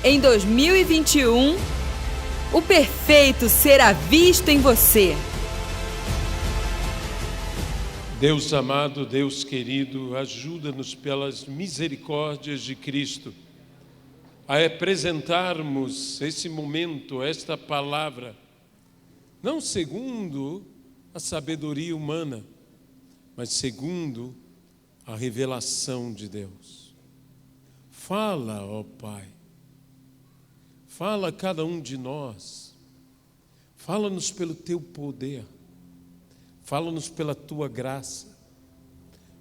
Em 2021, o perfeito será visto em você. Deus amado, Deus querido, ajuda-nos pelas misericórdias de Cristo a apresentarmos esse momento, esta palavra, não segundo a sabedoria humana, mas segundo a revelação de Deus. Fala, ó Pai, fala a cada um de nós, fala-nos pelo Teu poder, fala-nos pela Tua graça,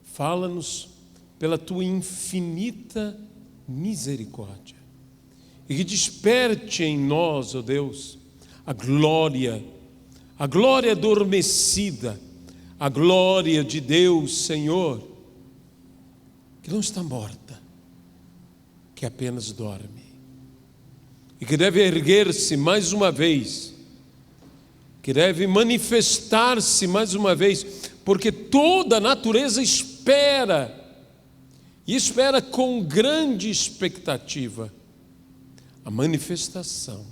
fala-nos pela Tua infinita misericórdia. E que desperte em nós, ó Deus, a glória adormecida, a glória de Deus, Senhor, que não está morta, que apenas dorme, e que deve erguer-se mais uma vez, que deve manifestar-se mais uma vez, porque toda a natureza espera, e espera com grande expectativa, a manifestação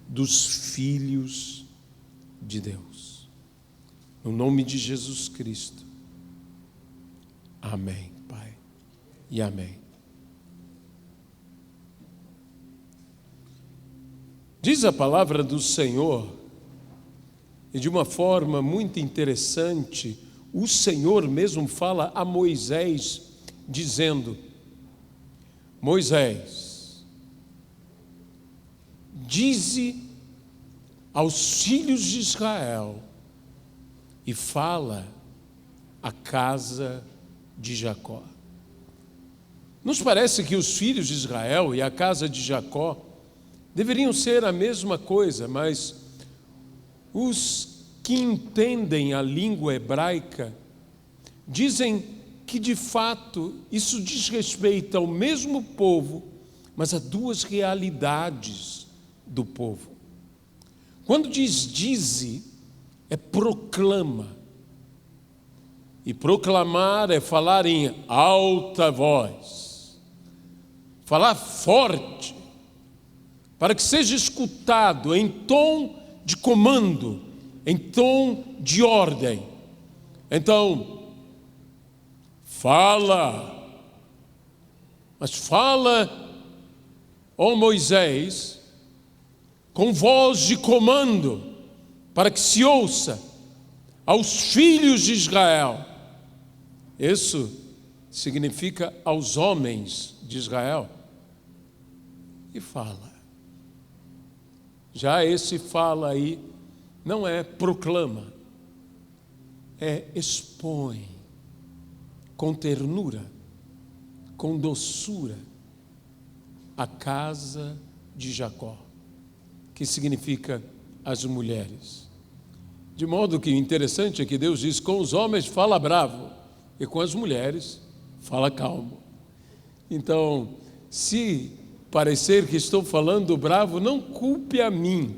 dos filhos de Deus. No nome de Jesus Cristo. Amém, Pai, e amém. Diz a palavra do Senhor, e de uma forma muito interessante, o Senhor mesmo fala a Moisés, dizendo: Moisés, dize aos filhos de Israel e fala à casa de Jacó. Nos parece que os filhos de Israel e a casa de Jacó deveriam ser a mesma coisa, mas os que entendem a língua hebraica dizem que de fato isso diz respeito ao mesmo povo, mas a duas realidades do povo. Quando diz dize, é proclama. E proclamar é falar em alta voz, falar forte, para que seja escutado em tom de comando, em tom de ordem. Então, fala, mas fala, ó Moisés, com voz de comando, para que se ouça aos filhos de Israel. Isso significa aos homens de Israel. E fala. Já esse fala aí não é proclama, é expõe com ternura, com doçura a casa de Jacó, que significa as mulheres. De modo que o interessante é que Deus diz: com os homens fala bravo, e com as mulheres fala calmo. Então, se parecer que estou falando bravo, não culpe a mim,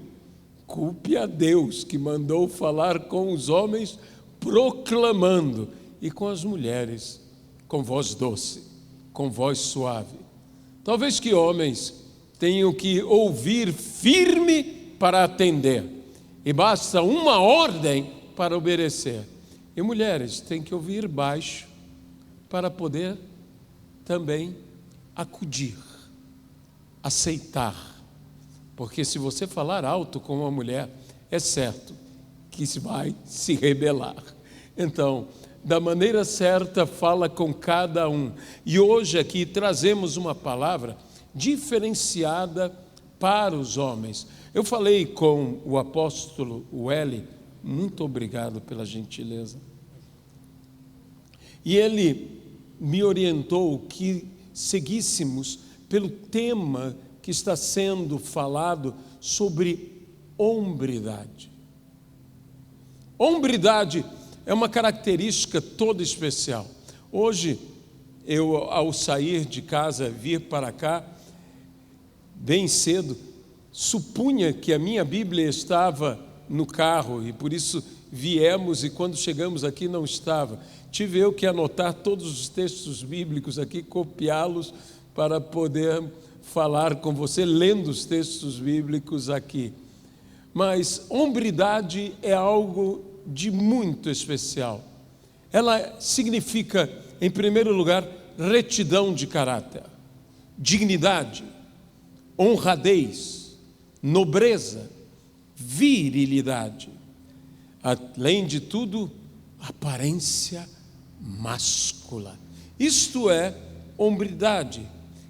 culpe a Deus, que mandou falar com os homens proclamando, e com as mulheres com voz doce, com voz suave. Talvez que homens tenham que ouvir firme para atender, e basta uma ordem para obedecer. E mulheres têm que ouvir baixo para poder também acudir, aceitar. Porque se você falar alto com uma mulher, é certo que vai se rebelar. Então, da maneira certa, fala com cada um. E hoje aqui trazemos uma palavra diferenciada para os homens. Eu falei com o apóstolo Welly, muito obrigado pela gentileza. E ele me orientou que seguíssemos pelo tema que está sendo falado sobre hombridade. Hombridade é uma característica toda especial. Hoje, eu, ao sair de casa, vir para cá, bem cedo, supunha que a minha Bíblia estava no carro, e por isso viemos, e quando chegamos aqui não estava. Tive eu que anotar todos os textos bíblicos aqui, copiá-los para poder falar com você lendo os textos bíblicos aqui. Mas hombridade é algo de muito especial. Ela significa, em primeiro lugar, retidão de caráter, dignidade, honradez, nobreza, virilidade. Além de tudo, aparência máscula. Isto é hombridade,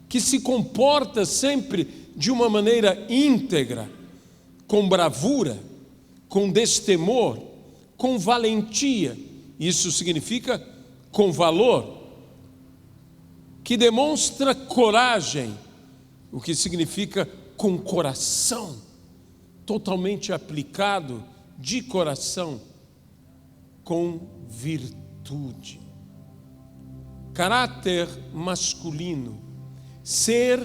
que se comporta sempre de uma maneira íntegra, com bravura, com destemor, com valentia. Isso significa com valor, que demonstra coragem, o que significa com coração, totalmente aplicado, de coração, com virtude. Caráter masculino, ser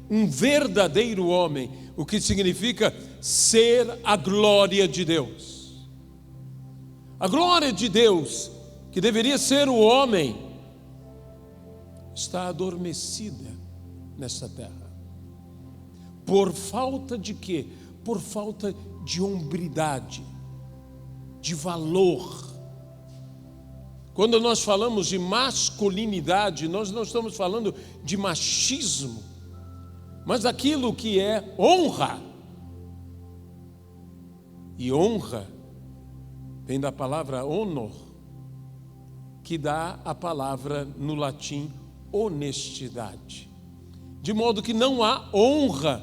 um verdadeiro homem, o que significa ser a glória de Deus. A glória de Deus, que deveria ser o homem, está adormecida nesta terra. Por falta de quê? Por falta de hombridade, de valor. Quando nós falamos de masculinidade, nós não estamos falando de machismo, mas daquilo que é honra. E honra vem da palavra honor, que dá a palavra no latim honestidade. De modo que não há honra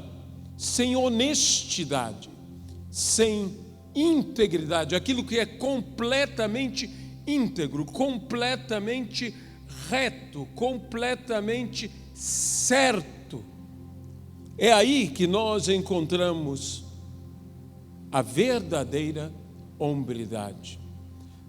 sem honestidade, sem integridade, aquilo que é completamente íntegro, completamente reto, completamente certo. É aí que nós encontramos a verdadeira hombridade.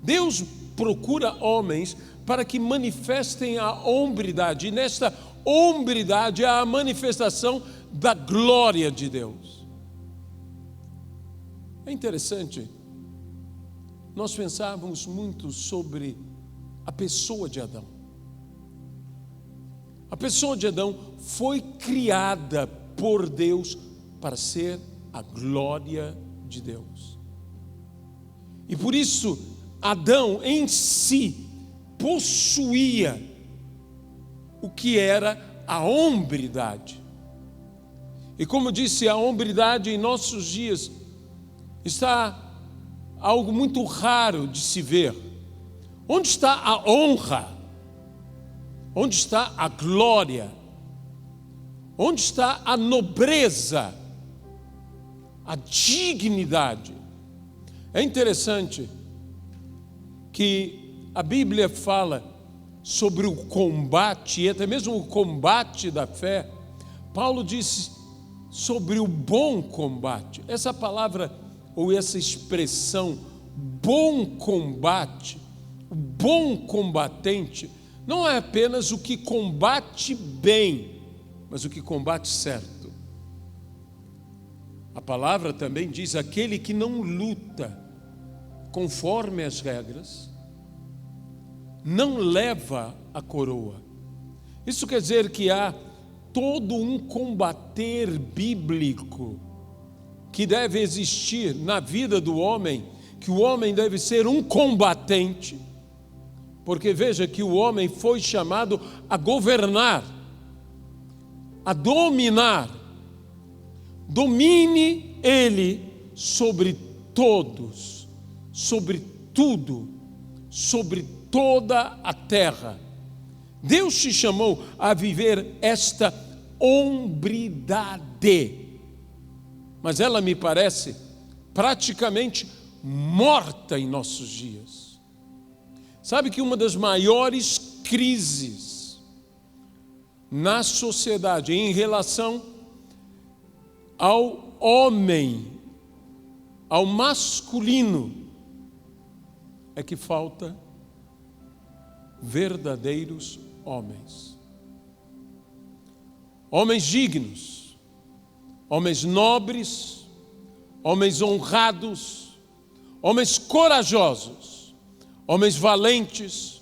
Deus procura homens para que manifestem a hombridade, e nesta hombridade há a manifestação da glória de Deus. É interessante, nós pensávamos muito sobre a pessoa de Adão. A pessoa de Adão foi criada por Deus para ser a glória de Deus. E por isso, Adão em si possuía o que era a hombridade. E como disse, a hombridade em nossos dias está algo muito raro de se ver. Onde está a honra? Onde está a glória? Onde está a nobreza? A dignidade? É interessante que a Bíblia fala sobre o combate, e até mesmo o combate da fé. Paulo disse sobre o bom combate. Essa palavra, ou essa expressão, bom combate, o bom combatente, não é apenas o que combate bem, mas o que combate certo. A palavra também diz aquele que não luta conforme as regras, não leva a coroa. Isso quer dizer que há todo um combater bíblico que deve existir na vida do homem, que o homem deve ser um combatente, porque veja que o homem foi chamado a governar, a dominar. Domine ele sobre todos, sobre tudo, sobre toda a terra. Deus te chamou a viver esta hombridade, mas ela me parece praticamente morta em nossos dias. Sabe que uma das maiores crises na sociedade em relação ao homem, ao masculino, é que falta verdadeiros homens. Homens dignos, homens nobres, homens honrados, homens corajosos, homens valentes,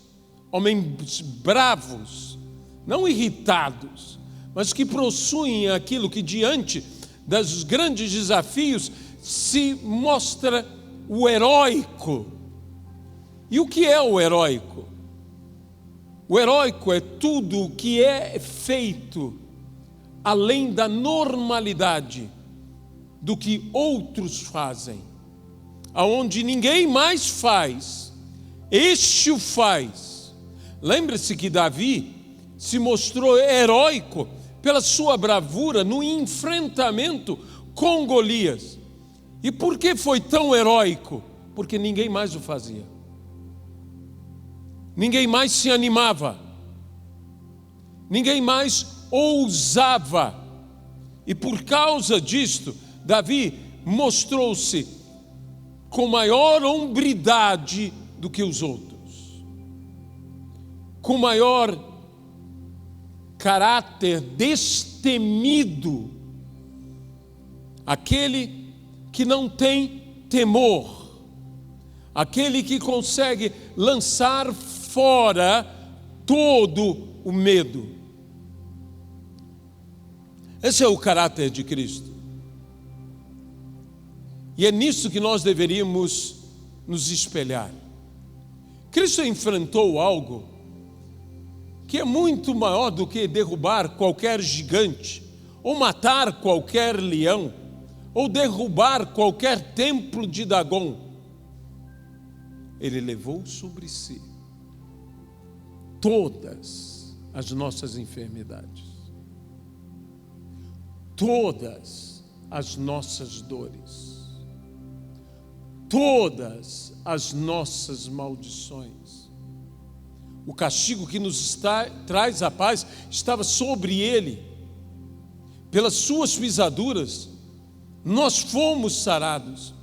homens bravos, não irritados, mas que possuem aquilo que diante dos grandes desafios se mostra o heróico. E o que é o heróico? O heróico é tudo o que é feito além da normalidade do que outros fazem, aonde ninguém mais faz, este o faz. Lembre-se que Davi se mostrou heróico pela sua bravura no enfrentamento com Golias. E por que foi tão heróico? Porque ninguém mais o fazia. Ninguém mais se animava. Ninguém mais ousava. E por causa disto, Davi mostrou-se com maior hombridade do que os outros, com maior caráter destemido, aquele que não tem temor, aquele que consegue lançar fora todo o medo. Esse é o caráter de Cristo. E é nisso que nós deveríamos nos espelhar. Cristo enfrentou algo que é muito maior do que derrubar qualquer gigante, ou matar qualquer leão, ou derrubar qualquer templo de Dagon. Ele levou sobre si todas as nossas enfermidades, todas as nossas dores, todas as nossas maldições. O castigo que nos traz a paz estava sobre ele. Pelas suas pisaduras nós fomos sarados.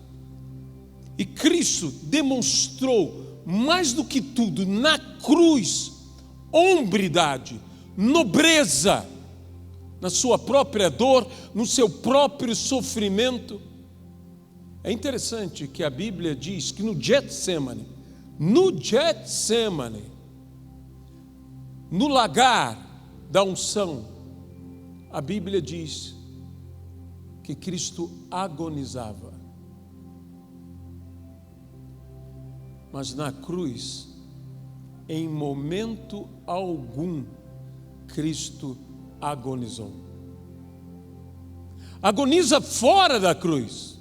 E Cristo demonstrou mais do que tudo na cruz hombridade, nobreza, na sua própria dor, no seu próprio sofrimento. É interessante que a Bíblia diz que no Getsemane, no lagar da unção, a Bíblia diz que Cristo agonizava. Mas na cruz, em momento algum, Cristo agonizou. Agoniza fora da cruz,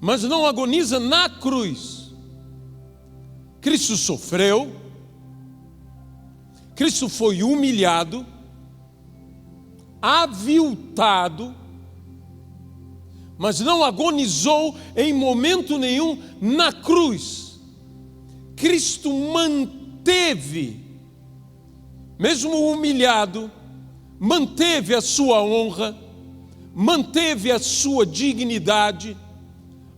mas não agoniza na cruz. Cristo sofreu, Cristo foi humilhado, aviltado, mas não agonizou em momento nenhum na cruz. Cristo manteve, mesmo humilhado, manteve a sua honra, manteve a sua dignidade,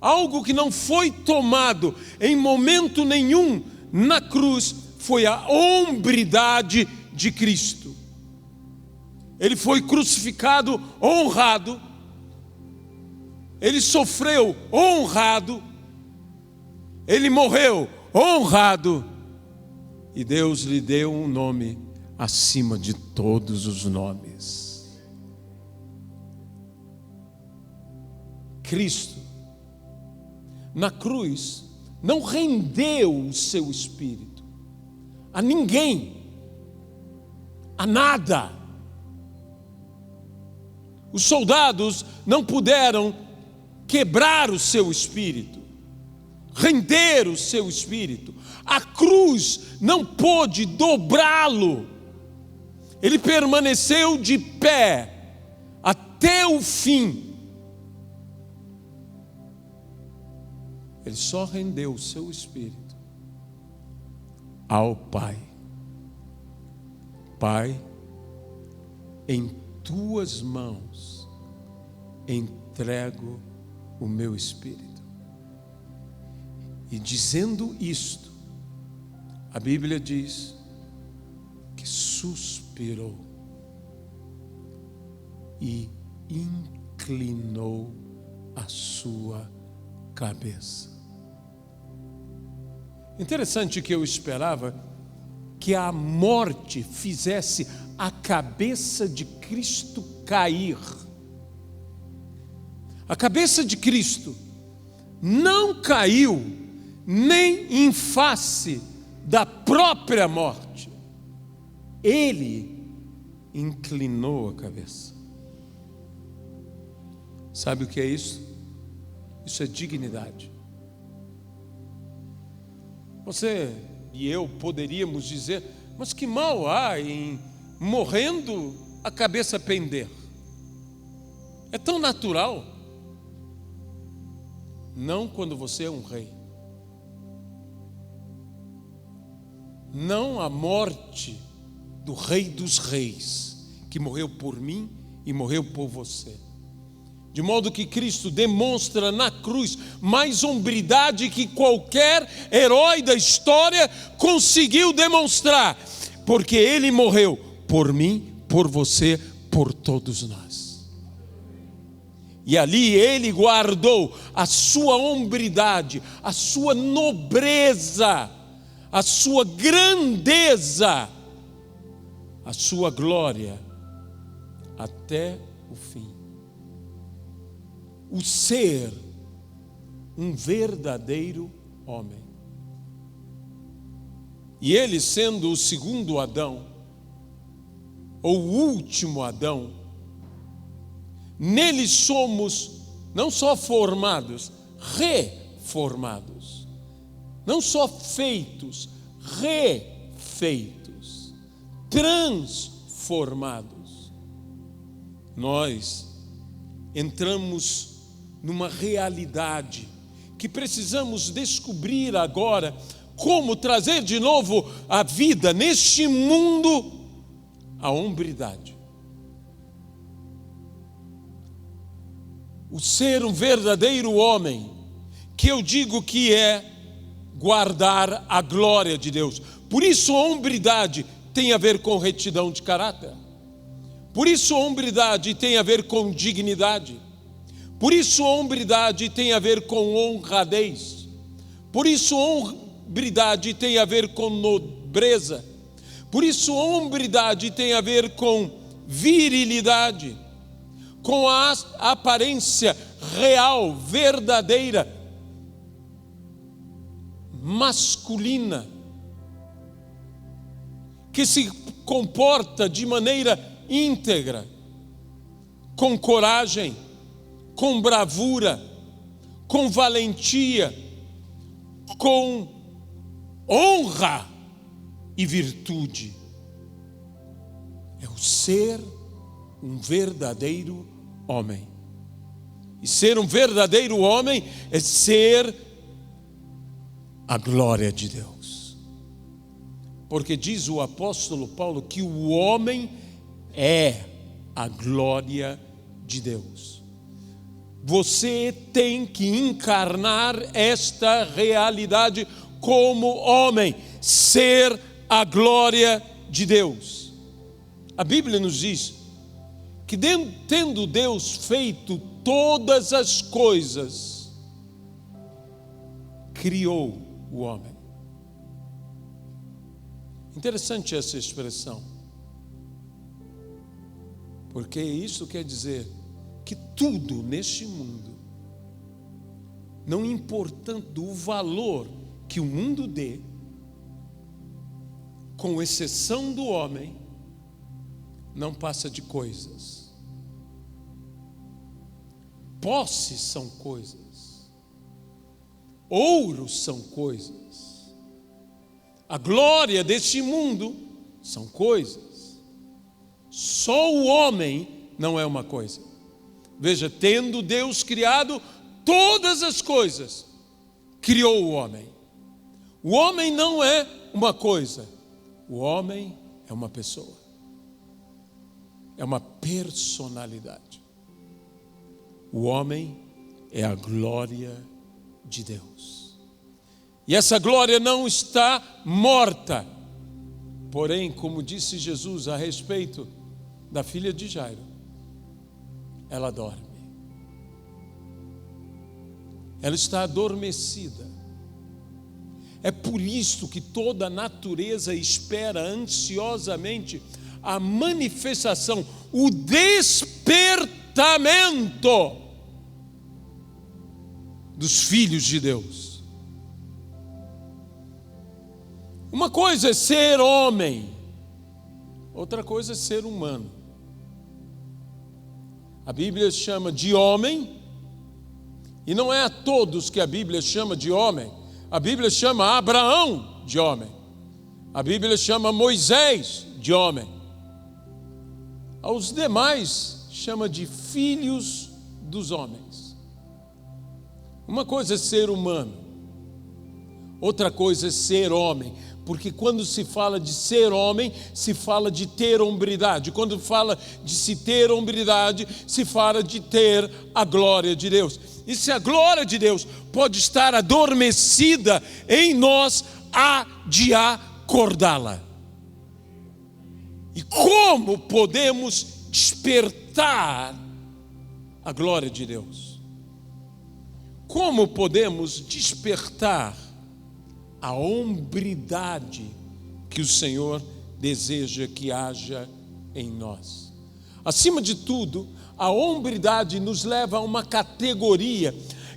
algo que não foi tomado em momento nenhum na cruz, foi a hombridade de Cristo. Ele foi crucificado honrado, ele sofreu honrado, ele morreu honrado, e Deus lhe deu um nome acima de todos os nomes. Cristo, na cruz, não rendeu o seu espírito a ninguém, a nada. Os soldados não puderam quebrar o seu espírito, render o seu espírito. A cruz não pôde dobrá-lo. Ele permaneceu de pé até o fim. Ele só rendeu o seu espírito ao Pai. Pai, em tuas mãos entrego o meu espírito. E dizendo isto, a Bíblia diz que suspirou e inclinou a sua cabeça. Interessante que eu esperava que a morte fizesse a cabeça de Cristo cair. A cabeça de Cristo não caiu nem em face da própria morte. Ele inclinou a cabeça. Sabe o que é isso? Isso é dignidade. Você e eu poderíamos dizer, mas que mal há em morrendo a cabeça pender? É tão natural. Não quando você é um rei. Não a morte do Rei dos Reis, que morreu por mim e morreu por você. De modo que Cristo demonstra na cruz mais hombridade que qualquer herói da história conseguiu demonstrar, porque Ele morreu por mim, por você, por todos nós. E ali Ele guardou a sua hombridade, a sua nobreza, a sua grandeza, a sua glória, até o fim. O ser um verdadeiro homem. E ele, sendo o segundo Adão, ou o último Adão, nele somos não só formados, reformados. Não só feitos, refeitos, transformados. Nós entramos numa realidade que precisamos descobrir agora, como trazer de novo à vida neste mundo a hombridade. O ser um verdadeiro homem, que eu digo que é guardar a glória de Deus. Por isso a hombridade tem a ver com retidão de caráter. Por isso a hombridade tem a ver com dignidade. Por isso a hombridade tem a ver com honradez. Por isso a hombridade tem a ver com nobreza. Por isso a hombridade tem a ver com virilidade, com a aparência real, verdadeira, masculina, que se comporta de maneira íntegra, com coragem, com bravura, com valentia, com honra e virtude. É o ser um verdadeiro homem. E ser um verdadeiro homem é ser a glória de Deus. Porque diz o apóstolo Paulo que o homem é a glória de Deus. Você tem que encarnar esta realidade como homem, ser a glória de Deus. A Bíblia nos diz que tendo Deus feito todas as coisas, criou o homem. Interessante essa expressão, porque isso quer dizer que tudo neste mundo, não importando o valor que o mundo dê, com exceção do homem, não passa de coisas. Posses são coisas, ouros são coisas, a glória deste mundo são coisas. Só o homem não é uma coisa. Veja, tendo Deus criado todas as coisas, criou o homem. O homem não é uma coisa, o homem é uma pessoa, é uma personalidade. O homem é a glória de Deus. E essa glória não está morta. Porém, como disse Jesus a respeito da filha de Jairo, ela dorme. Ela está adormecida. É por isso que toda a natureza espera ansiosamente a manifestação, o despertamento dos filhos de Deus. Uma coisa é ser homem, outra coisa é ser humano. A Bíblia chama de homem, e não é a todos que a Bíblia chama de homem. A Bíblia chama Abraão de homem. A Bíblia chama Moisés de homem. Aos demais chama de filhos dos homens. Uma coisa é ser humano, outra coisa é ser homem. Porque quando se fala de ser homem, se fala de ter hombridade. Quando fala de se ter hombridade, se fala de ter a glória de Deus. E se a glória de Deus pode estar adormecida em nós, há de acordá-la. E como podemos despertar a glória de Deus? Como podemos despertar a hombridade que o Senhor deseja que haja em nós? Acima de tudo, a hombridade nos leva a uma categoria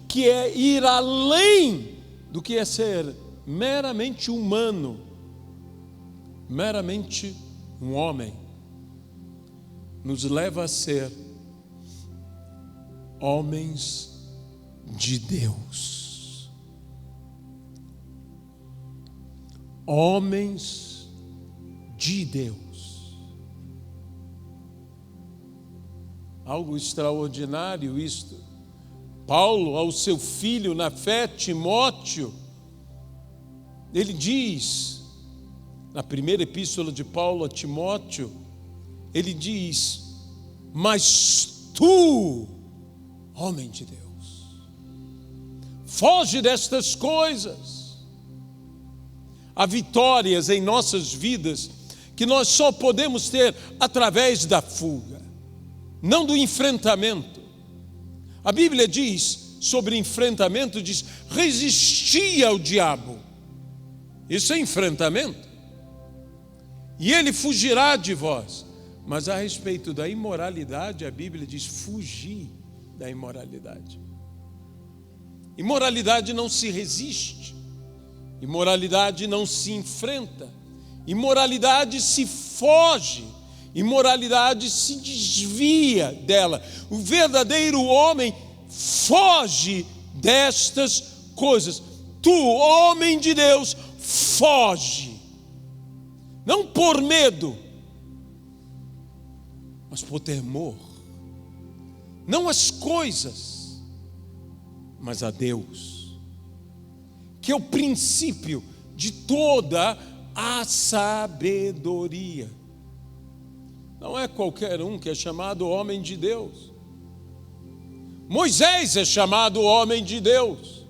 que é ir além do que é ser meramente humano, meramente um homem. Nos leva a ser homens de Deus. Homens de Deus. Algo extraordinário isto. Paulo, ao seu filho na fé, Timóteo, ele diz, na primeira epístola de Paulo a Timóteo, ele diz: mas tu, homem de Deus, foge destas coisas. Há vitórias em nossas vidas que nós só podemos ter através da fuga, não do enfrentamento. A Bíblia diz sobre enfrentamento, diz: resistir ao diabo. Isso é enfrentamento. E ele fugirá de vós. Mas a respeito da imoralidade, a Bíblia diz: fugir da imoralidade. Imoralidade não se resiste. Imoralidade não se enfrenta. Imoralidade se foge. Imoralidade se desvia dela. O verdadeiro homem foge destas coisas. Tu, homem de Deus, foge. Não por medo, mas por temor. Não as coisas, mas a Deus, que é o princípio de toda a sabedoria. Não é qualquer um que é chamado homem de Deus. Moisés é chamado homem de Deus.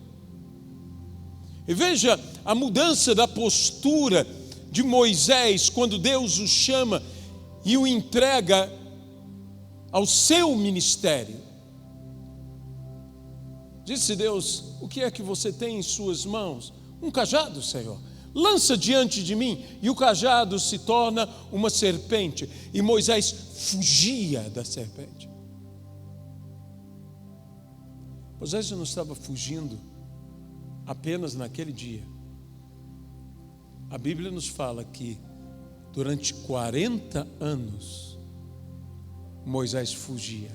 E veja a mudança da postura de Moisés quando Deus o chama e o entrega ao seu ministério. Disse Deus: o que é que você tem em suas mãos? Um cajado, Senhor. Lança diante de mim. E o cajado se torna uma serpente. E Moisés fugia da serpente. Moisés não estava fugindo apenas naquele dia. A Bíblia nos fala que durante 40 anos Moisés fugia,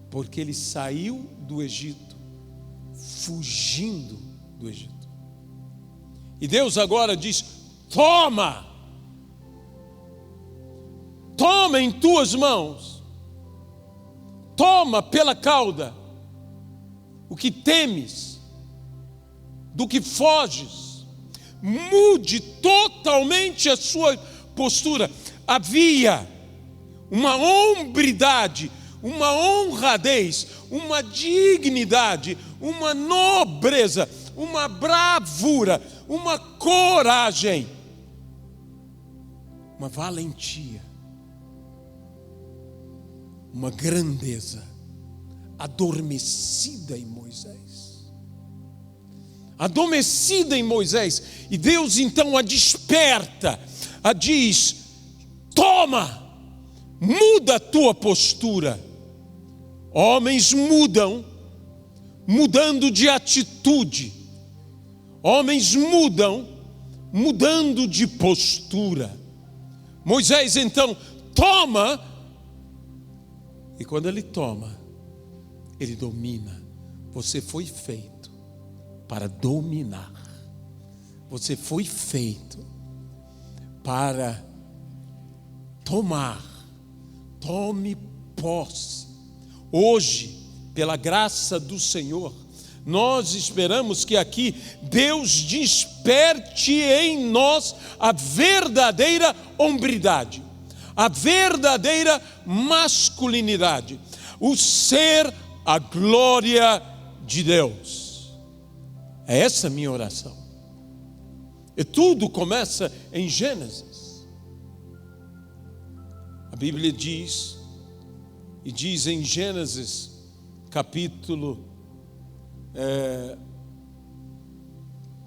porque ele saiu do Egito, fugindo do Egito. E Deus agora diz: toma em tuas mãos, toma pela cauda o que temes, do que foges, mude totalmente a sua postura. Havia uma hombridade, uma honradez, uma dignidade, uma nobreza, uma bravura, uma coragem, uma valentia, uma grandeza adormecida em Moisés. Adormecida em Moisés. E Deus então a desperta, a diz: toma, muda a tua postura. Homens mudam, mudando de atitude. Homens mudam, mudando de postura. Moisés então toma, e quando ele toma, ele domina. Você foi feito para dominar. Você foi feito para tomar. Tome posse. Hoje, pela graça do Senhor, nós esperamos que aqui Deus desperte em nós a verdadeira hombridade, a verdadeira masculinidade, o ser a glória de Deus. É essa a minha oração. E tudo começa em Gênesis. A Bíblia diz, e diz em Gênesis capítulo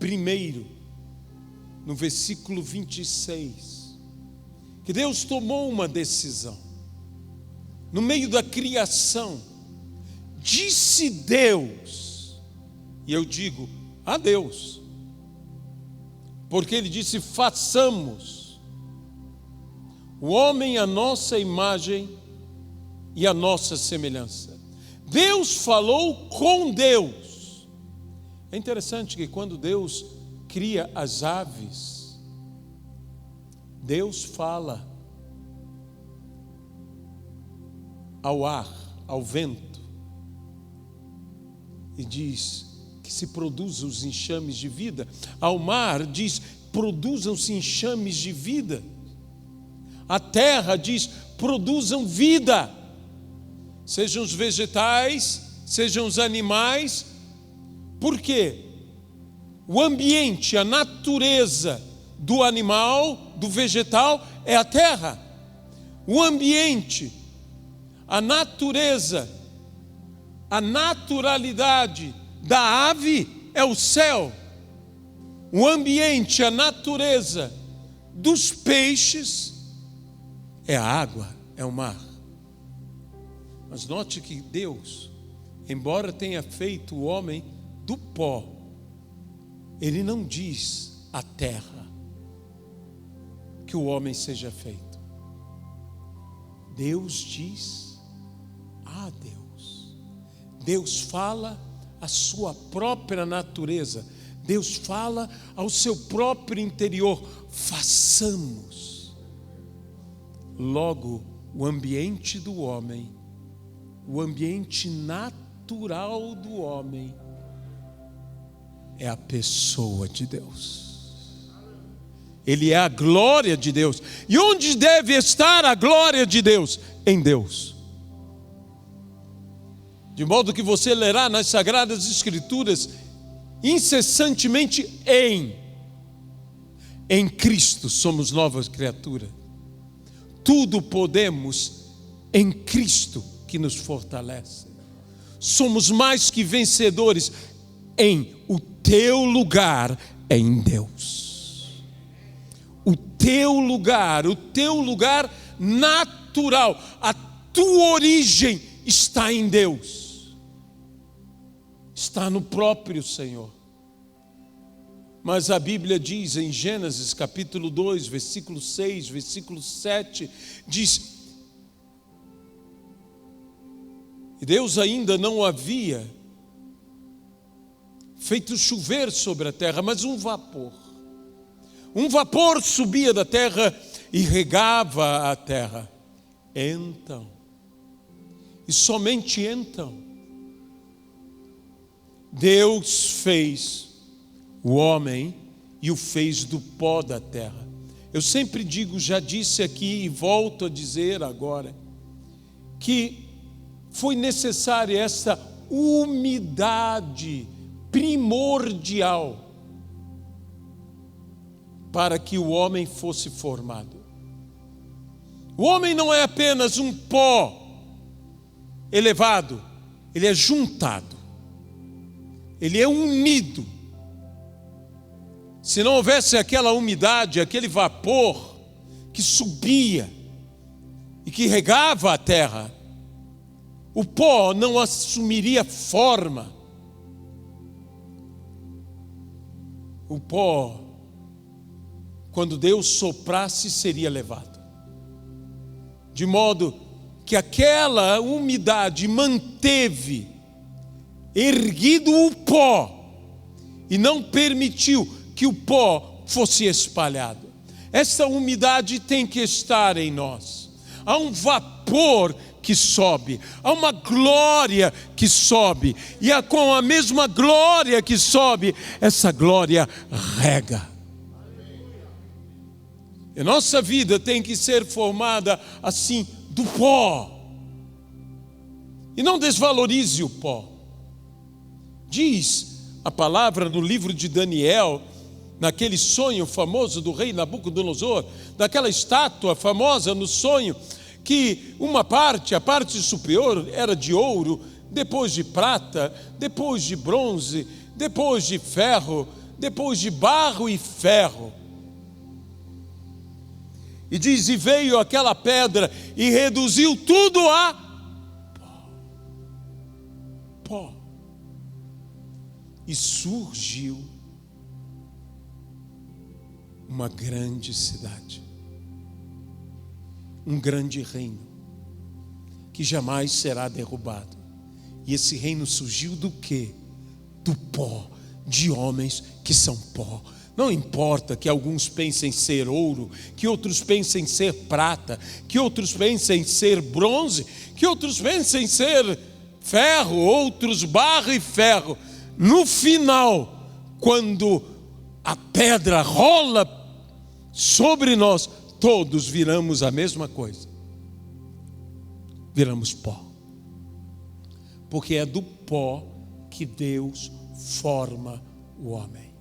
1, no versículo 26, que Deus tomou uma decisão. No meio da criação, disse Deus, e eu digo a Deus, porque Ele disse: façamos o homem à nossa imagem e à nossa semelhança. Deus falou com Deus. É interessante que quando Deus cria as aves, Deus fala ao ar, ao vento, e diz que se produzam os enxames de vida. Ao mar diz: produzam-se enxames de vida. A terra diz: produzam vida. Sejam os vegetais, sejam os animais. Por quê? O ambiente, a natureza do animal, do vegetal, é a terra. O ambiente, a natureza, a naturalidade da ave é o céu. O ambiente, a natureza dos peixes é a água, é o mar. Mas note que Deus, embora tenha feito o homem do pó, Ele não diz à terra que o homem seja feito. Deus diz a Deus. Deus fala a sua própria natureza. Deus fala ao seu próprio interior: façamos. Logo, o ambiente do homem, o ambiente natural do homem, é a pessoa de Deus. Ele é a glória de Deus. E onde deve estar a glória de Deus? Em Deus. De modo que você lerá nas Sagradas Escrituras incessantemente em Cristo somos novas criaturas. Tudo podemos em Cristo que nos fortalece. Somos mais que vencedores em o teu lugar é em Deus. O teu lugar natural, a tua origem está em Deus. Está no próprio Senhor. Mas a Bíblia diz em Gênesis capítulo 2, versículo 6, versículo 7, diz: e Deus ainda não havia feito chover sobre a terra, mas um vapor subia da terra e regava a terra. Então, e somente então, Deus fez o homem e o fez do pó da terra. Eu sempre digo, já disse aqui e volto a dizer agora, que foi necessária essa umidade primordial para que o homem fosse formado. O homem não é apenas um pó elevado, ele é juntado, ele é unido. Se não houvesse aquela umidade, aquele vapor que subia e que regava a terra, o pó não assumiria forma. O pó, quando Deus soprasse, seria levado. De modo que aquela umidade manteve erguido o pó e não permitiu que o pó fosse espalhado. Essa umidade tem que estar em nós. Há um vapor que sobe, há uma glória que sobe, e com a mesma glória que sobe, essa glória rega. E nossa vida tem que ser formada assim, do pó. E não desvalorize o pó. Diz a palavra no livro de Daniel, naquele sonho famoso do rei Nabucodonosor, daquela estátua famosa no sonho, que uma parte, a parte superior era de ouro, depois de prata, depois de bronze, depois de ferro, depois de barro e ferro. E diz, e veio aquela pedra e reduziu tudo a pó. E surgiu uma grande cidade, um grande reino, que jamais será derrubado. E esse reino surgiu do quê? Do pó, de homens que são pó. Não importa que alguns pensem ser ouro, que outros pensem ser prata, que outros pensem ser bronze, que outros pensem ser ferro, outros barro e ferro. No final, quando a pedra rola sobre nós, todos viramos a mesma coisa. Viramos pó. Porque é do pó que Deus forma o homem.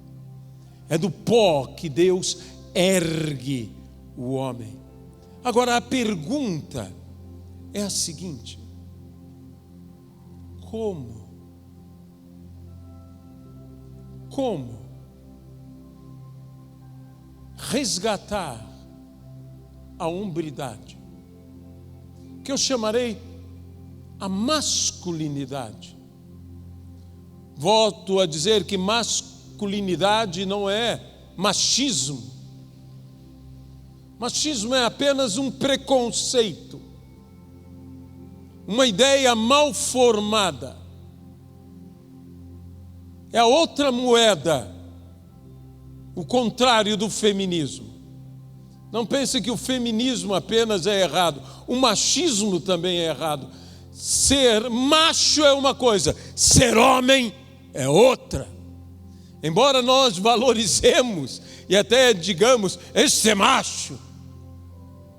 É do pó que Deus ergue o homem. Agora a pergunta é a seguinte: como resgatar a hombridade, que eu chamarei a masculinidade? Volto a dizer que masculinidade não é machismo. Machismo é apenas um preconceito, uma ideia mal formada. É a outra moeda, o contrário do feminismo. Não pense que o feminismo apenas é errado, o machismo também é errado. Ser macho é uma coisa, ser homem é outra. Embora nós valorizemos e até digamos, esse é macho.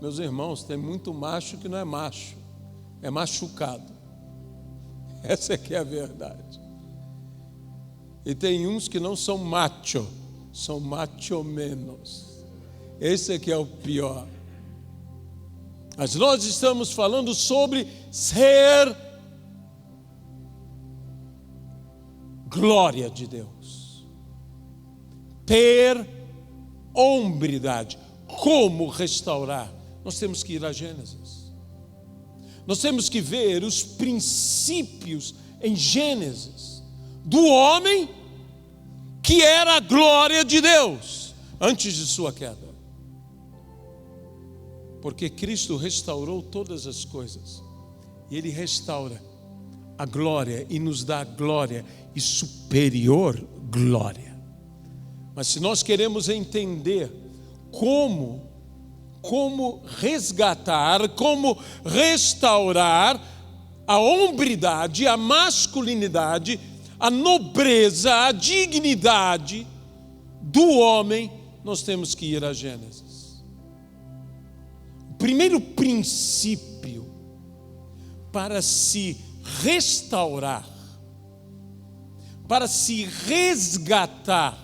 Meus irmãos, tem muito macho que não é macho, é machucado. Essa é que é a verdade. E tem uns que não são macho, são macho menos. Esse é que é o pior. Mas nós estamos falando sobre ser glória de Deus, ter hombridade. Como restaurar? Nós temos que ir a Gênesis. Nós temos que ver os princípios em Gênesis do homem que era a glória de Deus antes de sua queda. Porque Cristo restaurou todas as coisas. E Ele restaura a glória e nos dá glória e superior glória. Mas se nós queremos entender como resgatar, como restaurar a hombridade, a masculinidade, a nobreza, a dignidade do homem, nós temos que ir a Gênesis. O primeiro princípio para se restaurar, para se resgatar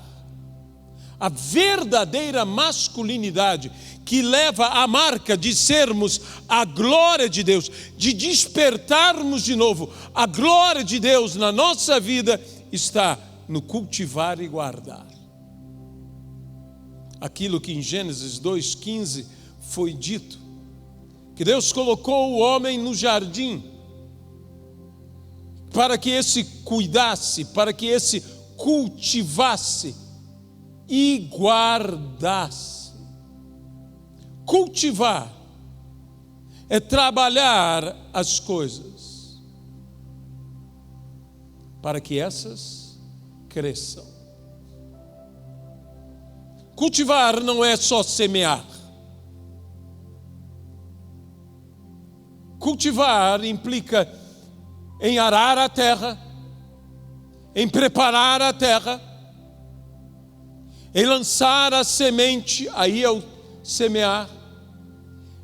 a verdadeira masculinidade que leva a marca de sermos a glória de Deus, de despertarmos de novo a glória de Deus na nossa vida, está no cultivar e guardar. Aquilo que em Gênesis 2:15 foi dito, que Deus colocou o homem no jardim para que esse cuidasse, para que esse cultivasse e guardasse. Cultivar é trabalhar as coisas para que essas cresçam. Cultivar não é só semear. Cultivar implica em arar a terra, em preparar a terra, em lançar a semente, aí é o semear,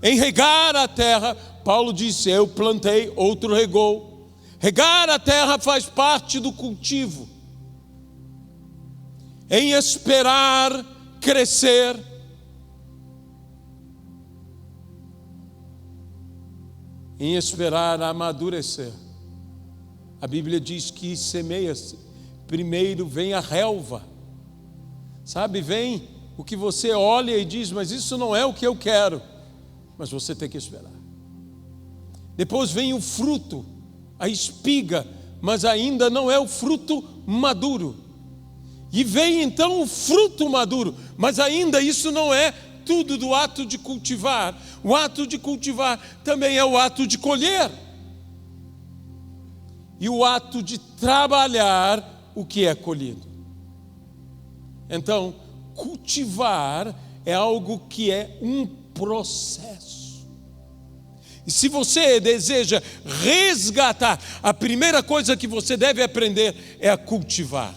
em regar a terra. Paulo disse: eu plantei, outro regou. Regar a terra faz parte do cultivo. Em esperar crescer, em esperar amadurecer. A Bíblia diz que semeia-se, primeiro vem a relva, sabe, vem o que você olha e diz: mas isso não é o que eu quero, mas você tem que esperar. Depois vem o fruto, a espiga, mas ainda não é o fruto maduro. E vem então o fruto maduro, mas ainda isso não é tudo do ato de cultivar. O ato de cultivar também é o ato de colher. E o ato de trabalhar o que é colhido. Então, cultivar é algo que é um processo. E se você deseja resgatar, a primeira coisa que você deve aprender é a cultivar.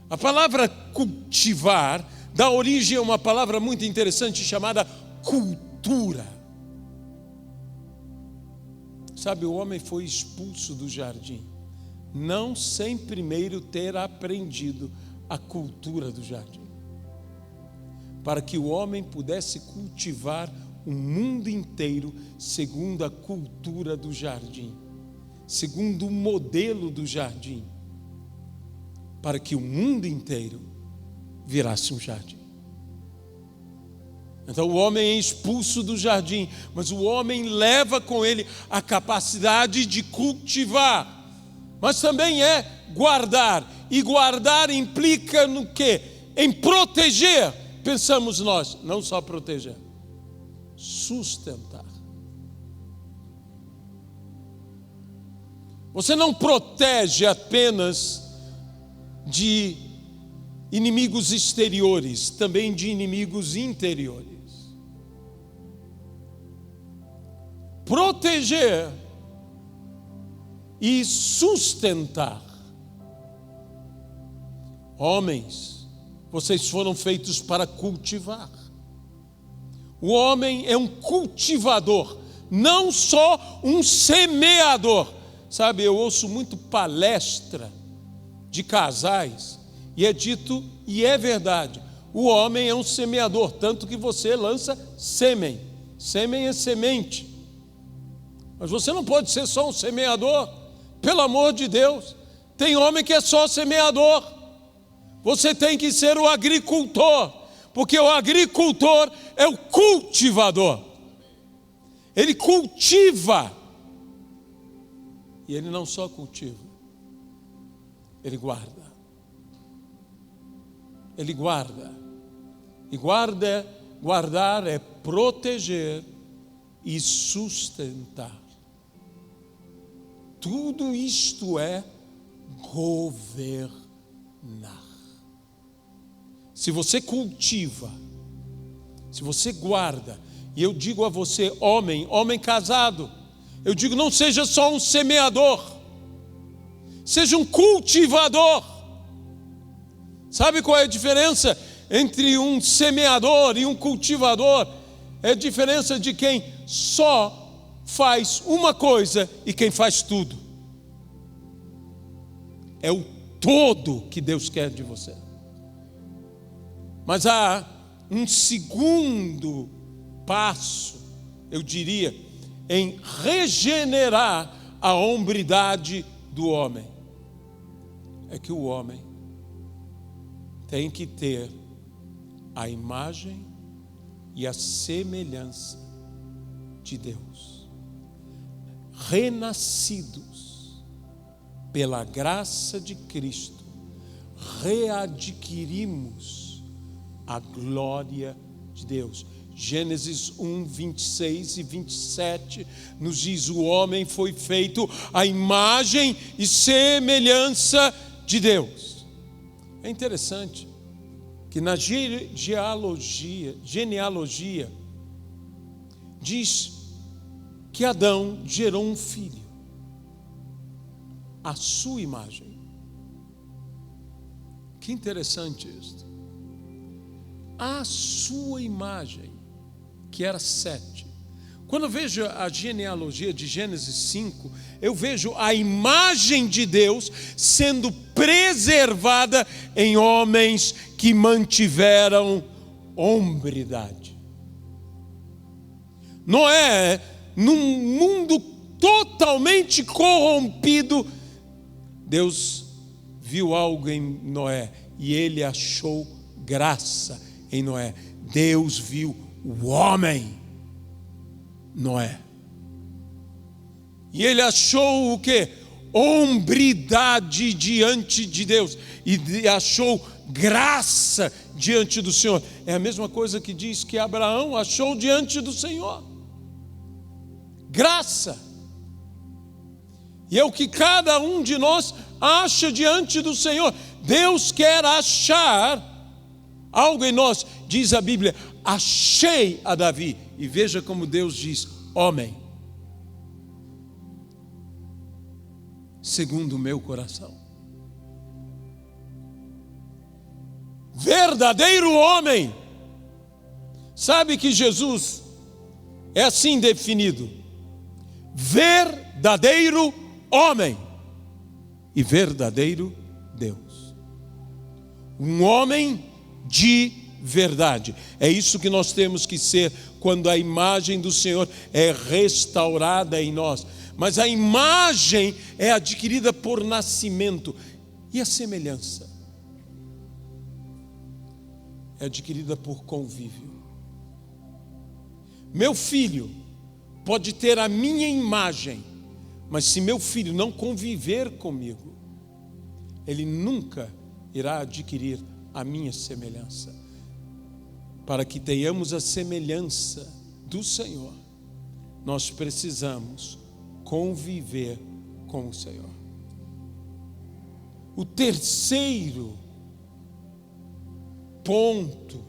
A palavra cultivar dá origem a uma palavra muito interessante chamada cultura. Sabe, o homem foi expulso do jardim, não sem primeiro ter aprendido a cultura do jardim, para que o homem pudesse cultivar o mundo inteiro segundo a cultura do jardim, segundo o modelo do jardim, para que o mundo inteiro virasse um jardim. Então o homem é expulso do jardim, mas o homem leva com ele a capacidade de cultivar, mas também é guardar. E guardar implica no quê? Em proteger. Pensamos nós, não só proteger, sustentar. Você não protege apenas de inimigos exteriores, também de inimigos interiores. Proteger e sustentar. Homens, vocês foram feitos para cultivar. O homem é um cultivador, não só um semeador. Sabe, eu ouço muito palestra de casais, e é dito, e é verdade, o homem é um semeador, tanto que você lança sêmen. Sêmen é semente. Mas você não pode ser só um semeador, pelo amor de Deus. Tem homem que é só semeador. Você tem que ser o agricultor, porque o agricultor é o cultivador. Ele cultiva. E ele não só cultiva, ele guarda. Ele guarda. E guardar é proteger e sustentar. Tudo isto é governar. Se você cultiva, se você guarda, e eu digo a você, homem casado, eu digo, não seja só um semeador, seja um cultivador. Sabe qual é a diferença entre um semeador e um cultivador? É a diferença de quem só faz uma coisa e quem faz tudo. É o todo que Deus quer de você. Mas há um segundo passo, eu diria, em regenerar a hombridade do homem. É que o homem tem que ter a imagem e a semelhança de Deus, renascidos pela graça de Cristo, readquirimos a glória de Deus. Gênesis 1, 26 e 27 nos diz: o homem foi feito à imagem e semelhança de Deus. É interessante que na genealogia diz que Adão gerou um filho, à sua imagem. Que interessante isso. À sua imagem, que era Sete. Quando eu vejo a genealogia de Gênesis 5, eu vejo a imagem de Deus sendo preservada em homens que mantiveram hombridade. Noé, num mundo totalmente corrompido, Deus viu algo em Noé e ele achou graça em Noé. Deus viu o homem Noé e ele achou o quê? Hombridade diante de Deus e achou graça diante do Senhor. É a mesma coisa que diz que Abraão achou diante do Senhor, graça. E é o que cada um de nós acha diante do Senhor. Deus quer achar algo em nós. Diz a Bíblia: achei a Davi. E veja como Deus diz: homem segundo o meu coração. Verdadeiro homem. Sabe que Jesus é assim definido: verdadeiro homem e verdadeiro Deus. Um homem de verdade. É isso que nós temos que ser quando a imagem do Senhor é restaurada em nós. Mas a imagem é adquirida por nascimento. E a semelhança é adquirida por convívio. Meu filho pode ter a minha imagem, mas se meu filho não conviver comigo, ele nunca irá adquirir a minha semelhança. Para que tenhamos a semelhança do Senhor, nós precisamos conviver com o Senhor. O terceiro ponto,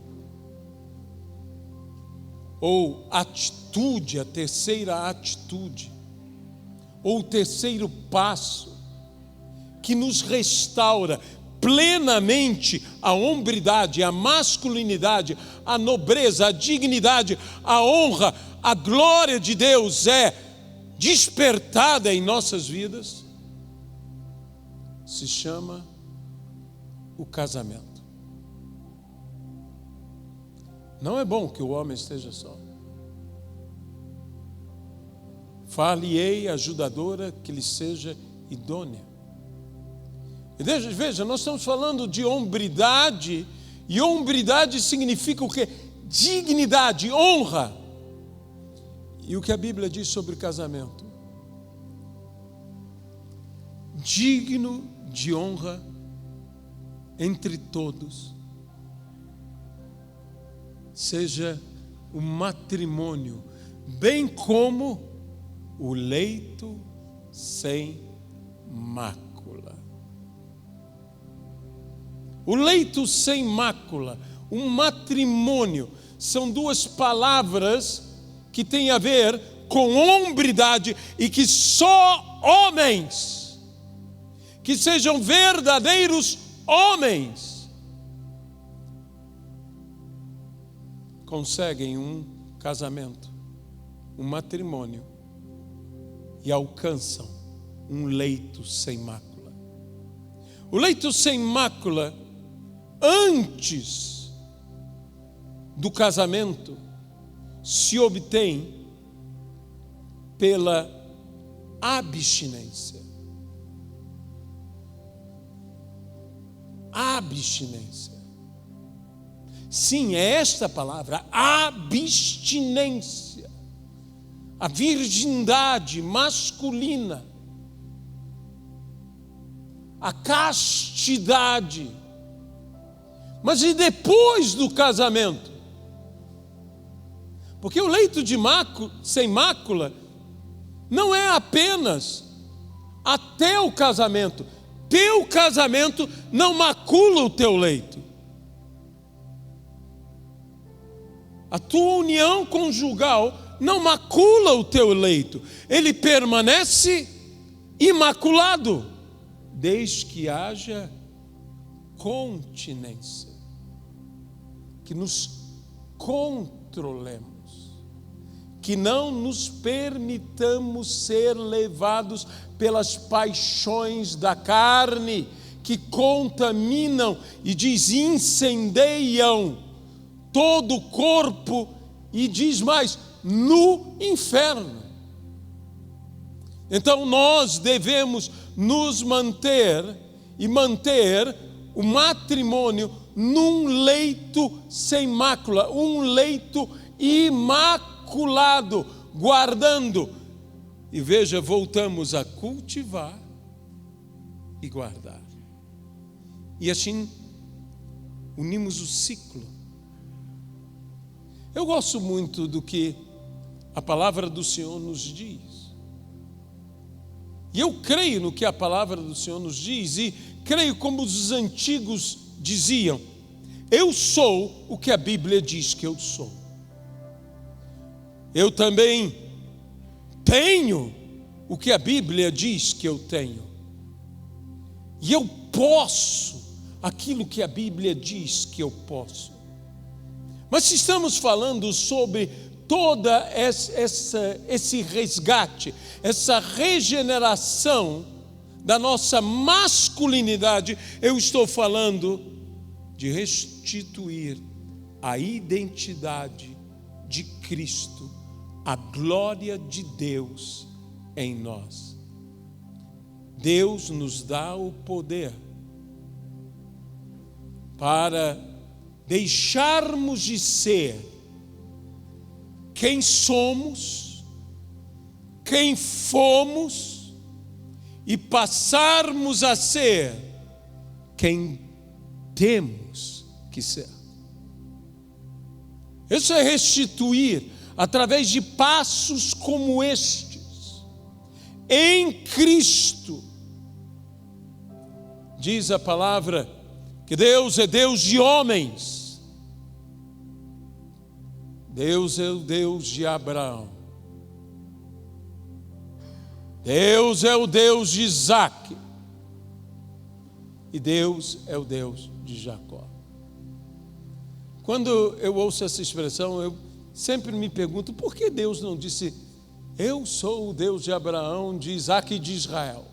ou atitude, a terceira atitude, ou o terceiro passo, que nos restaura plenamente a hombridade, a masculinidade, a nobreza, a dignidade, a honra, a glória de Deus é despertada em nossas vidas, se chama o casamento. Não é bom que o homem esteja só. Far-lhe-ei ajudadora que lhe seja idônea. Veja, nós estamos falando de hombridade, e hombridade significa o quê? Dignidade, honra. E o que a Bíblia diz sobre casamento? Digno de honra entre todos seja o matrimônio, bem como o leito sem mácula. O leito sem mácula, um matrimônio, são duas palavras que têm a ver com hombridade e que só homens, que sejam verdadeiros homens, conseguem um casamento, um matrimônio e alcançam um leito sem mácula. O leito sem mácula, antes do casamento, se obtém pela abstinência. Abstinência. Sim, é esta palavra, abstinência. a virgindade masculina, a castidade. Mas e depois do casamento? Porque o leito sem mácula não é apenas até o casamento. Teu casamento não macula o teu leito. A tua união conjugal não macula o teu leito. Ele permanece imaculado, desde que haja continência, que nos controlemos, que não nos permitamos ser levados pelas paixões da carne, que contaminam e incendeiam todo o corpo, e diz mais, no inferno. Então nós devemos nos manter o matrimônio num leito sem mácula, um leito imaculado, guardando. E veja, voltamos a cultivar e guardar. E assim unimos o ciclo. Eu gosto muito do que a palavra do Senhor nos diz. E eu creio no que a palavra do Senhor nos diz, e creio como os antigos diziam: eu sou o que a Bíblia diz que eu sou. Eu também tenho o que a Bíblia diz que eu tenho. E eu posso aquilo que a Bíblia diz que eu posso. Mas se estamos falando sobre toda esse resgate, essa regeneração da nossa masculinidade, eu estou falando de restituir a identidade de Cristo, a glória de Deus em nós. Deus nos dá o poder para deixarmos de ser quem somos, quem fomos, e passarmos a ser quem temos que ser. Isso é restituir através de passos como estes, em Cristo. Diz a palavra que Deus é Deus de homens. Deus é o Deus de Abraão. Deus é o Deus de Isaac. E Deus é o Deus de Jacó. Quando eu ouço essa expressão, eu sempre me pergunto, por que Deus não disse: eu sou o Deus de Abraão, de Isaac e de Israel?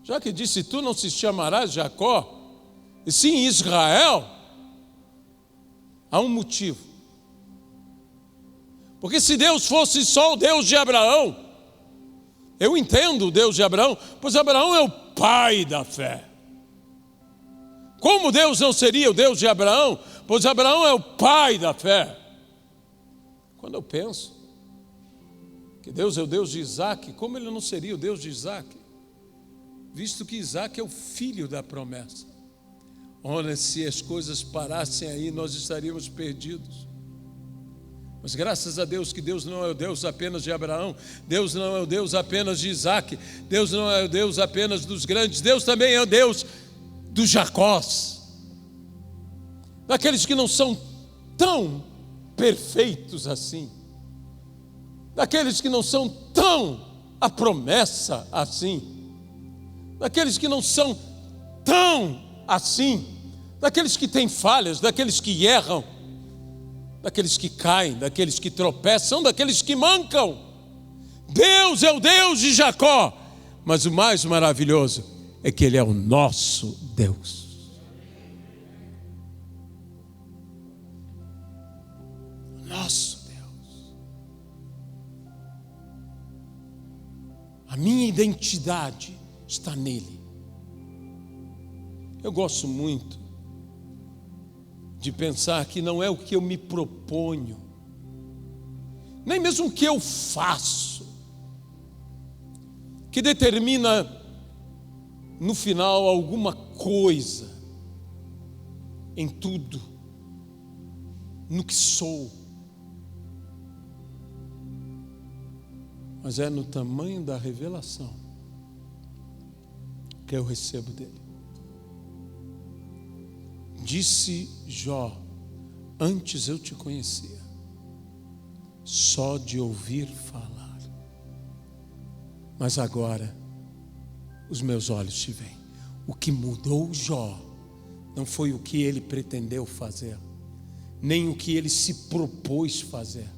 Já que disse, tu não se chamarás Jacó, e sim Israel, há um motivo. Porque se Deus fosse só o Deus de Abraão, eu entendo o Deus de Abraão, pois Abraão é o pai da fé. Como Deus não seria o Deus de Abraão? Pois Abraão é o pai da fé. Quando eu penso que Deus é o Deus de Isaac, como ele não seria o Deus de Isaac? Visto que Isaac é o filho da promessa. Ora, se as coisas parassem aí, nós estaríamos perdidos. Mas graças a Deus que Deus não é o Deus apenas de Abraão, Deus não é o Deus apenas de Isaac, Deus não é o Deus apenas dos grandes, Deus também é o Deus dos Jacós, daqueles que não são tão perfeitos assim, daqueles que não são tão a promessa assim, daqueles que não são tão assim, daqueles que têm falhas, daqueles que erram, daqueles que caem, daqueles que tropeçam, daqueles que mancam. Deus é o Deus de Jacó, mas o mais maravilhoso é que Ele é o nosso Deus. Nosso Deus. A minha identidade está nele. Eu gosto muito de pensar que não é o que eu me proponho, nem mesmo o que eu faço, que determina no final alguma coisa em tudo, no que sou, mas é no tamanho da revelação que eu recebo dele. Disse Jó: antes eu te conhecia só de ouvir falar, mas agora os meus olhos te veem. O que mudou Jó não foi o que ele pretendeu fazer, nem o que ele se propôs fazer.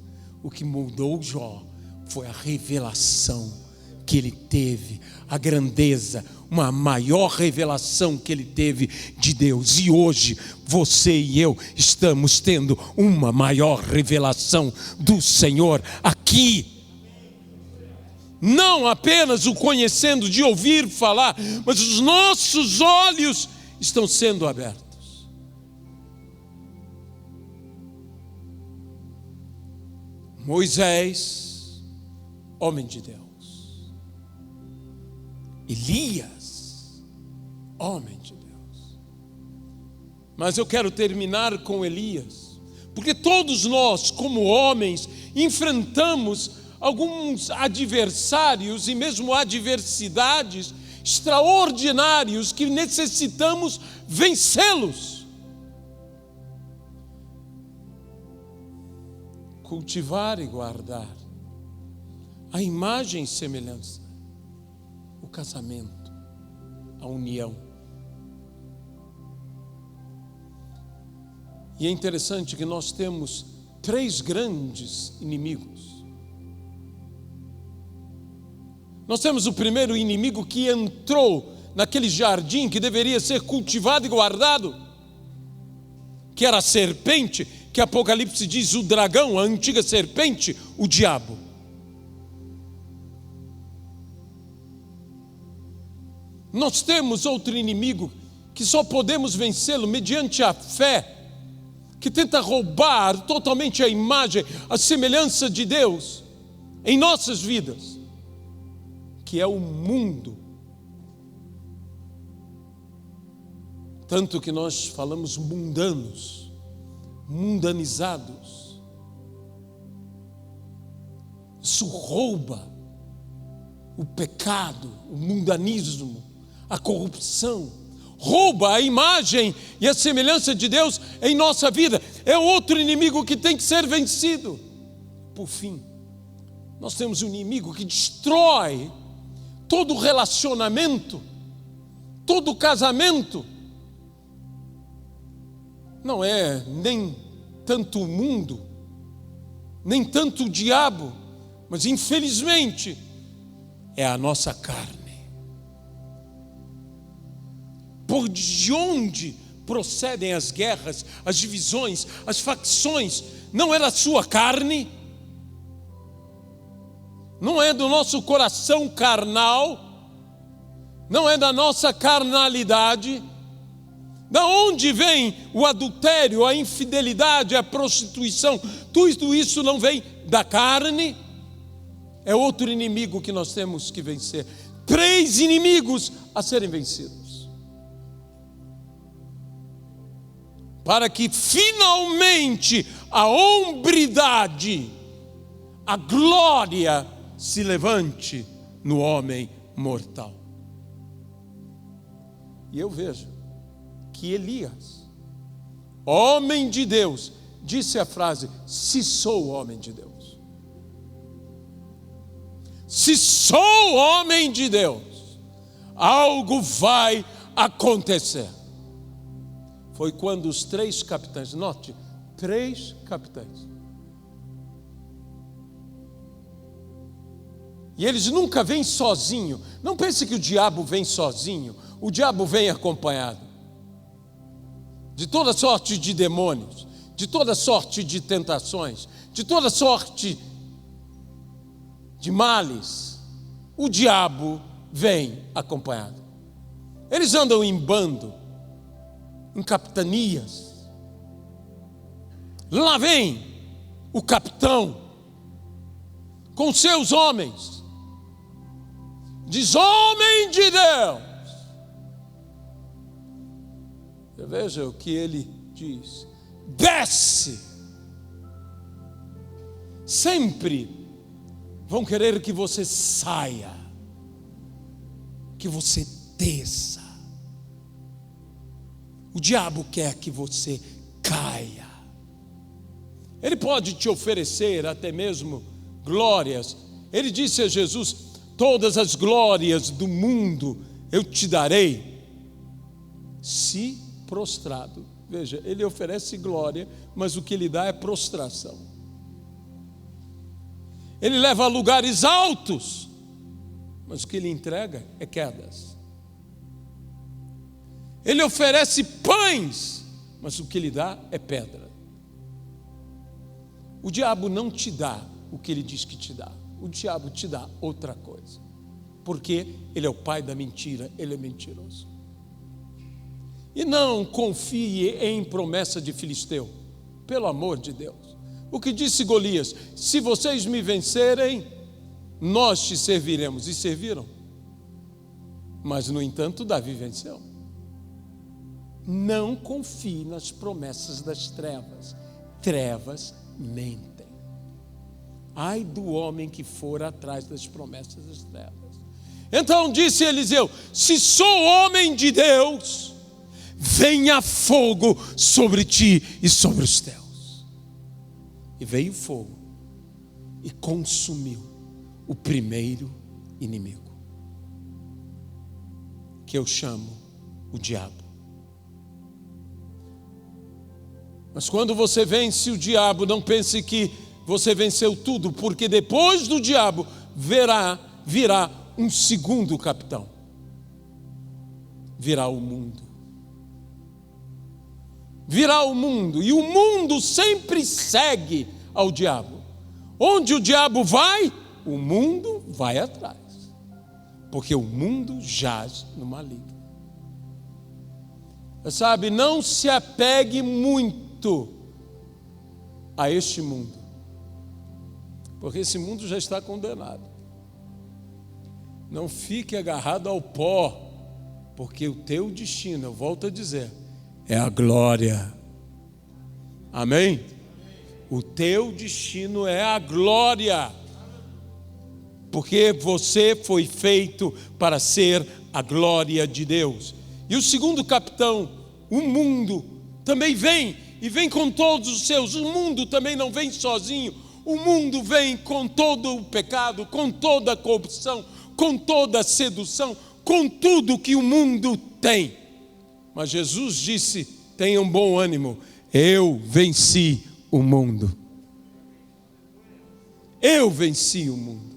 O que mudou Jó foi a revelação que ele teve, a grandeza, uma maior revelação que ele teve de Deus. E hoje você e eu estamos tendo uma maior revelação do Senhor aqui. Não apenas o conhecendo de ouvir falar, mas os nossos olhos estão sendo abertos. Moisés, homem de Deus. Elias, homem de Deus. Mas eu quero terminar com Elias, porque todos nós, como homens, enfrentamos alguns adversários e mesmo adversidades extraordinários que necessitamos vencê-los. Cultivar e guardar a imagem e semelhança, o casamento, a união. E é interessante que nós temos 3 grandes inimigos. Nós temos o primeiro inimigo que entrou naquele jardim que deveria ser cultivado e guardado, que era a serpente, que Apocalipse diz o dragão, a antiga serpente, o diabo. Nós temos outro inimigo que só podemos vencê-lo mediante a fé, que tenta roubar totalmente a imagem, a semelhança de Deus em nossas vidas, que é o mundo. Tanto que nós falamos mundanos, mundanizados. Isso rouba o pecado, o mundanismo, a corrupção, rouba a imagem e a semelhança de Deus em nossa vida. É outro inimigo que tem que ser vencido. Por fim, nós temos um inimigo que destrói todo relacionamento, todo casamento. Não é nem tanto o mundo, nem tanto o diabo, mas infelizmente é a nossa carne. Por de onde procedem as guerras, as divisões, as facções? Não é da sua carne? Não é do nosso coração carnal? Não é da nossa carnalidade? Da onde vem o adultério, a infidelidade, a prostituição? Tudo isso não vem da carne? É outro inimigo que nós temos que vencer. 3 inimigos a serem vencidos, para que finalmente a hombridade, a glória se levante no homem mortal. E eu vejo que Elias, homem de Deus, disse a frase: se sou homem de Deus. Se sou homem de Deus, algo vai acontecer. Foi quando os 3 capitães, note, 3 capitães, e eles nunca vêm sozinho. Não pense que o diabo vem sozinho. O diabo vem acompanhado de toda sorte de demônios, de toda sorte de tentações, de toda sorte de males. O diabo vem acompanhado. Eles andam em bando, em capitanias. Lá vem o capitão, com seus homens. Diz: homem de Deus. Veja o que ele diz: desce. Sempre vão querer que você saia, que você desça. O diabo quer que você caia. Ele pode te oferecer até mesmo glórias. Ele disse a Jesus: todas as glórias do mundo eu te darei, se prostrado. Veja, ele oferece glória, mas o que ele dá é prostração. Ele leva a lugares altos, mas o que ele entrega é quedas. Ele oferece pães, mas o que ele dá é pedra. O diabo não te dá o que ele diz que te dá. O diabo te dá outra coisa, porque ele é o pai da mentira, ele é mentiroso. E não confie em promessa de Filisteu, pelo amor de Deus. O que disse Golias: se vocês me vencerem, nós te serviremos. E serviram. Mas, no entanto, Davi venceu. Não confie nas promessas das trevas. Trevas mentem. Ai do homem que for atrás das promessas das trevas. Então disse Eliseu: se sou homem de Deus, venha fogo sobre ti e sobre os teus. E veio fogo e consumiu o primeiro inimigo, que eu chamo o diabo. Mas quando você vence o diabo, não pense que você venceu tudo, porque depois do diabo virá um segundo capitão. Virá o mundo. Virá o mundo, e o mundo sempre segue ao diabo. Onde o diabo vai, o mundo vai atrás, porque o mundo jaz no maligno. Sabe, não se apegue muito a este mundo, porque esse mundo já está condenado. Não fique agarrado ao pó, porque o teu destino, eu volto a dizer, é a glória. Amém? O teu destino é a glória, porque você foi feito para ser a glória de Deus. E o segundo capitão, o mundo, também vem, e vem com todos os seus. O mundo também não vem sozinho. O mundo vem com todo o pecado, com toda a corrupção, com toda a sedução, com tudo que o mundo tem. Mas Jesus disse: tenham bom ânimo, eu venci o mundo. Eu venci o mundo.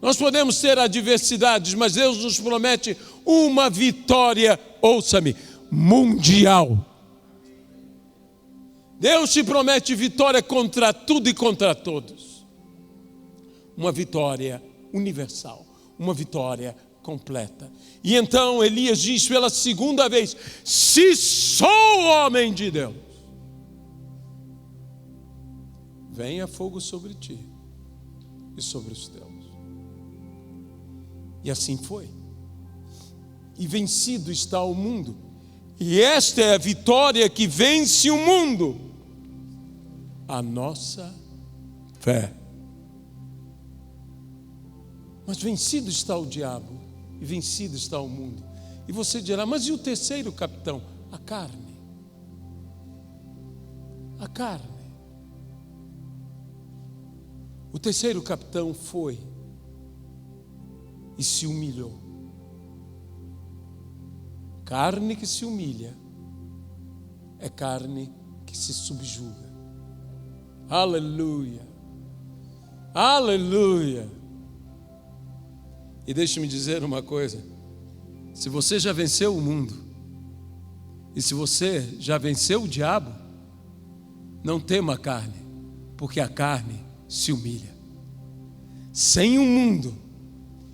Nós podemos ter adversidades, mas Deus nos promete uma vitória, ouça-me, mundial. Deus te promete vitória contra tudo e contra todos. Uma vitória universal, uma vitória completa. E então Elias diz pela segunda vez: se sou homem de Deus, venha fogo sobre ti e sobre os teus. E assim foi. E vencido está o mundo. E esta é a vitória que vence o mundo: a nossa fé. Mas vencido está o diabo, e vencido está o mundo. E você dirá: mas e o terceiro capitão? A carne. A carne. O terceiro capitão foi e se humilhou. Carne que se humilha é carne que se subjuga. Aleluia. Aleluia. E deixe-me dizer uma coisa: se você já venceu o mundo, e se você já venceu o diabo, não tema a carne, porque a carne se humilha. Sem o mundo,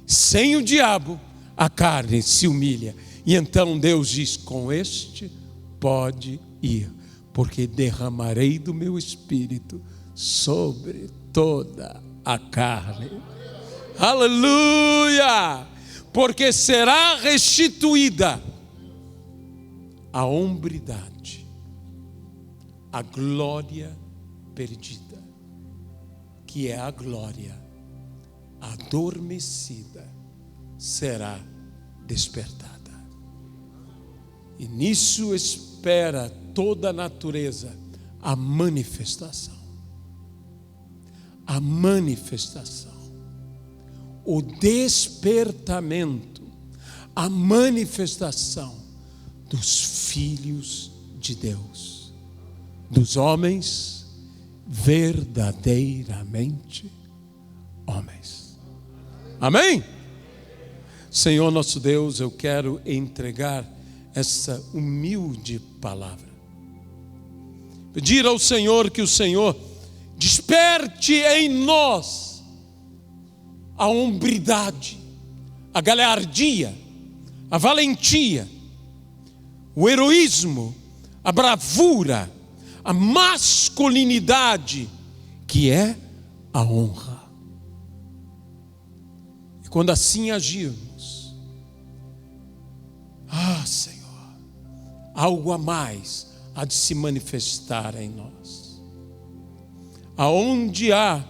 sem o diabo, a carne se humilha. E então Deus diz: com este pode ir, porque derramarei do meu espírito sobre toda a carne. Aleluia! Porque será restituída a hombridade, a glória perdida, que é a glória adormecida, será despertada. E nisso espera toda a natureza a manifestação. A manifestação, o despertamento, a manifestação dos filhos de Deus, dos homens verdadeiramente homens. Amém? Senhor nosso Deus, eu quero entregar essa humilde palavra. Pedir ao Senhor que o Senhor desperte em nós a hombridade, a galhardia, a valentia, o heroísmo, a bravura, a masculinidade, que é a honra. E quando assim agirmos, Senhor, algo a mais há de se manifestar em nós. Aonde há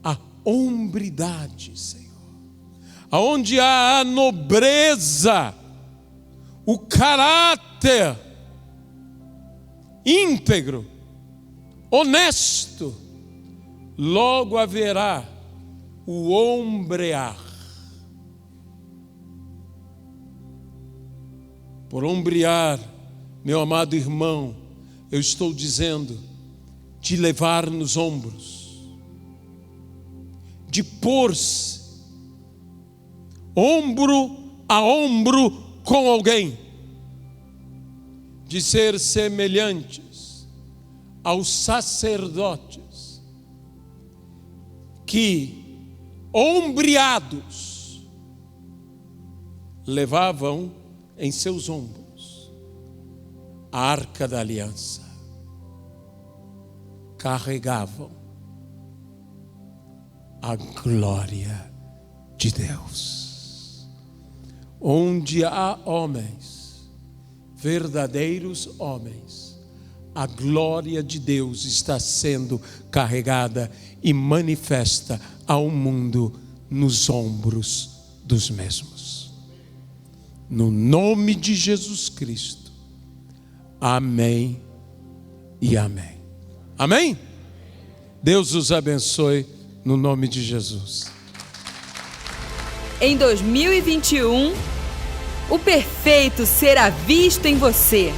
a hombridade, Senhor, aonde há a nobreza, o caráter íntegro, honesto, logo haverá o ombrear. Por ombrear, meu amado irmão, eu estou dizendo de levar nos ombros, de pôr-se ombro a ombro com alguém, de ser semelhantes aos sacerdotes que, ombreados, levavam em seus ombros a arca da aliança, carregavam a glória de Deus. Onde há homens, verdadeiros homens, a glória de Deus está sendo carregada e manifesta ao mundo nos ombros dos mesmos. No nome de Jesus Cristo. Amém e amém. Amém? Deus os abençoe no nome de Jesus. Em 2021, o perfeito será visto em você.